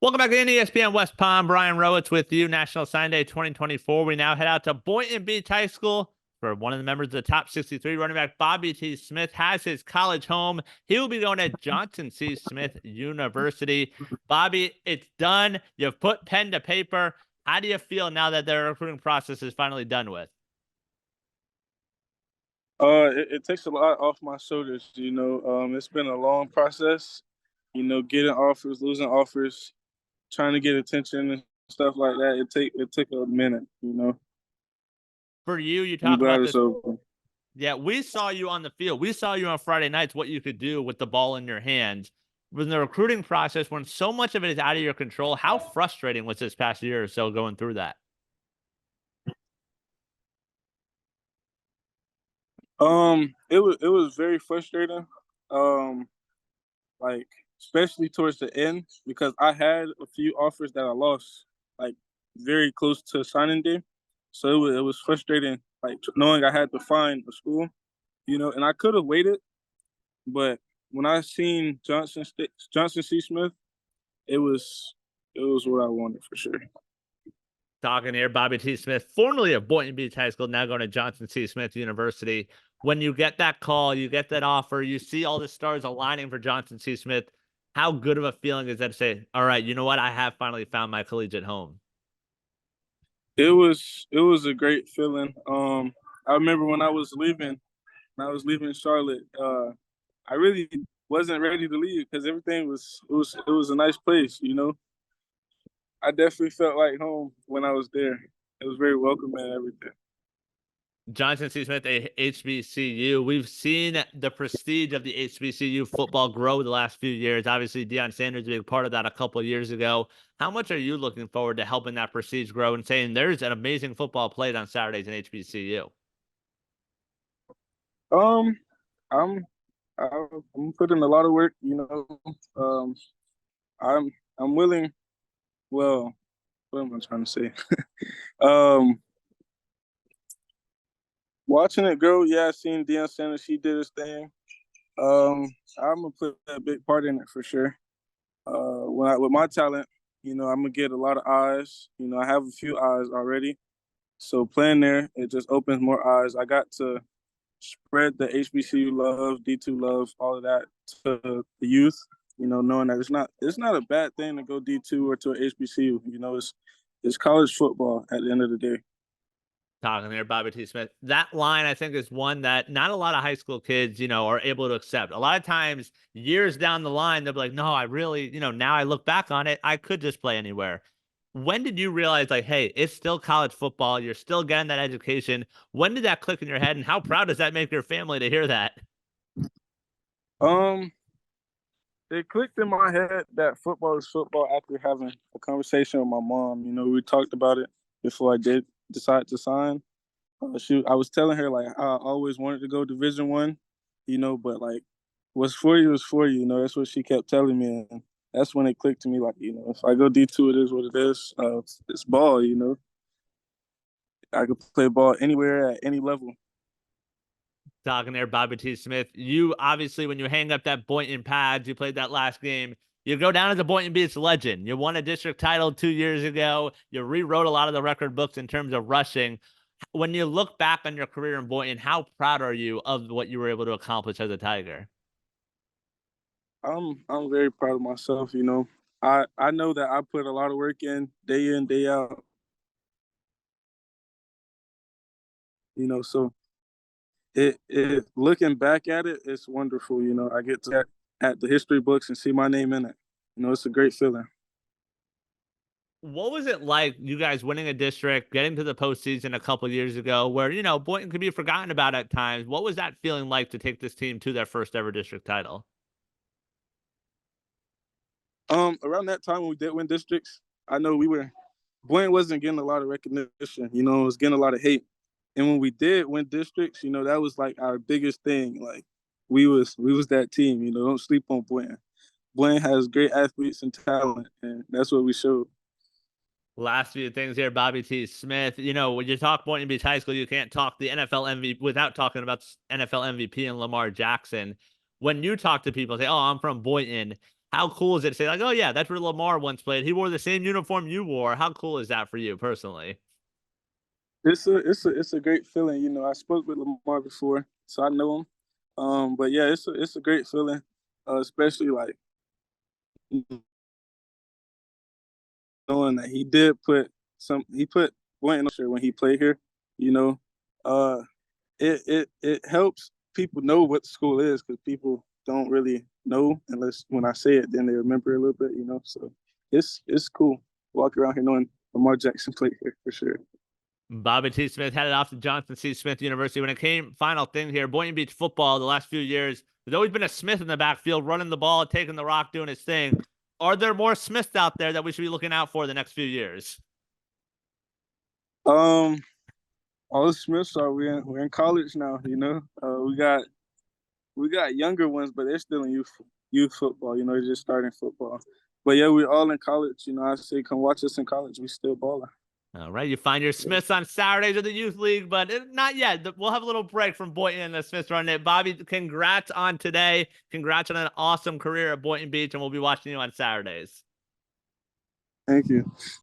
Welcome back to ESPN West Palm. Brian Rowitz with you. National Sign Day 2024. We now head out to Boynton Beach High School for one of the members of the top 63. Running back Bobby T. Smith has his college home. He will be going to Johnson C. Smith University. Bobby, it's done. You've put pen to paper. How do you feel now that their recruiting process is finally done with? It takes a lot off my shoulders. It's been a long process. Getting offers, losing offers, trying to get attention and stuff like that. It took a minute. For you, you I'm talk glad about it's this. over. Yeah, we saw you on the field. We saw you on Friday nights, what you could do with the ball in your hands. When the recruiting process, when so much of it is out of your control, how frustrating was this past year or so going through that? It was very frustrating. Um, like especially towards the end because I had a few offers that I lost, like very close to signing day. So it was frustrating, like knowing I had to find a school, and I could have waited. But when I seen Johnson C. Smith, it was it was what I wanted for sure. Talking here, Bobby T. Smith, formerly of Boynton Beach High School, now going to Johnson C. Smith University. When you get that call, you get that offer, you see all the stars aligning for Johnson C. Smith. How good of a feeling is that to say, all right, you know what? I have finally found my collegiate home. It was a great feeling. I remember when I was leaving Charlotte. I really wasn't ready to leave because everything was a nice place. I definitely felt like home when I was there. It was very welcoming and everything. Johnson C. Smith, a HBCU. We've seen the prestige of the HBCU football grow the last few years. Obviously, Deion Sanders being part of that a couple of years ago. How much are you looking forward to helping that prestige grow and saying there's an amazing football played on Saturdays in HBCU? Um, I'm I'm putting a lot of work. Um, I'm I'm willing. Well, what am I trying to say? um, Watching it grow. Yeah, I seen Deion Sanders. He did his thing. I'm gonna put a big part in it for sure. With my talent, I'm gonna get a lot of eyes. I have a few eyes already. So playing there, it just opens more eyes. I got to spread the HBCU love, D2 love, all of that to the youth. Knowing that it's not a bad thing to go D2 or to a HBCU. It's college football at the end of the day. Talking there, Bobby T. Smith. That line, I think, is one that not a lot of high school kids, are able to accept. A lot of times, years down the line, they'll be like, no, I really, now I look back on it, I could just play anywhere. When did you realize, like, hey, it's still college football, you're still getting that education? When did that click in your head, and how proud does that make your family to hear that? Um, it clicked in my head that football is football after having a conversation with my mom. We talked about it before I did decide to sign. I was telling her like I always wanted to go Division 1, but like what's for you is for you. That's what she kept telling me, and that's when it clicked to me. Like, if I go D2, it is what it is. It's ball. I could play ball anywhere at any level. Talking there, Bobby T. Smith. You obviously, when you hang up that Boynton pads, you played that last game. You go down as a Boynton Beach legend. You won a district title 2 years ago. You rewrote a lot of the record books in terms of rushing. When you look back on your career in Boynton, how proud are you of what you were able to accomplish as a Tiger? I'm very proud of myself. I know that I put a lot of work in, day out. So it looking back at it, it's wonderful. I get to at the history books and see my name in it. It's a great feeling. What was it like, you guys winning a district, getting to the postseason a couple years ago, where Boynton could be forgotten about at times? What was that feeling like to take this team to their first ever district title? Around that time when we did win districts, I know Boyne wasn't getting a lot of recognition. It was getting a lot of hate. And when we did win districts, that was like our biggest thing. Like we was that team. Don't sleep on Boyne. Boyne has great athletes and talent, and that's what we showed. Last few things here, Bobby T. Smith. When you talk Boynton Beach High School, you can't talk the NFL MVP without talking about NFL MVP and Lamar Jackson. When you talk to people, say, "Oh, I'm from Boynton," How cool is it to say like, oh yeah, that's where Lamar once played. He wore the same uniform you wore. How cool is that for you personally? It's a great feeling. You know, I spoke with Lamar before, so I know him. But yeah, it's a great feeling, especially like knowing that he put Boynton on shirt when he played here. You know, uh, it helps people know what the school is because people don't really know unless when I say it, then they remember a little bit. You know, so it's cool. Walk around here knowing Lamar Jackson played here for sure. Bobby T. Smith headed off to Johnson C. Smith University. When it came, final thing here, Boynton Beach football the last few years, there's always been a Smith in the backfield running the ball, taking the rock, doing his thing. Are there more Smiths out there that we should be looking out for the next few years? Um, all the Smiths are we're in college now. You know, we got younger ones, but they're still in youth football. You know, they're just starting football. But yeah, we're all in college. You know, I say come watch us in college. We still balling. All right, you find your Smiths on Saturdays of the youth league, but not yet. We'll have a little break from Boynton and the Smiths running it. Bobby, congrats on today. Congrats on an awesome career at Boynton Beach, and we'll be watching you on Saturdays. Thank you.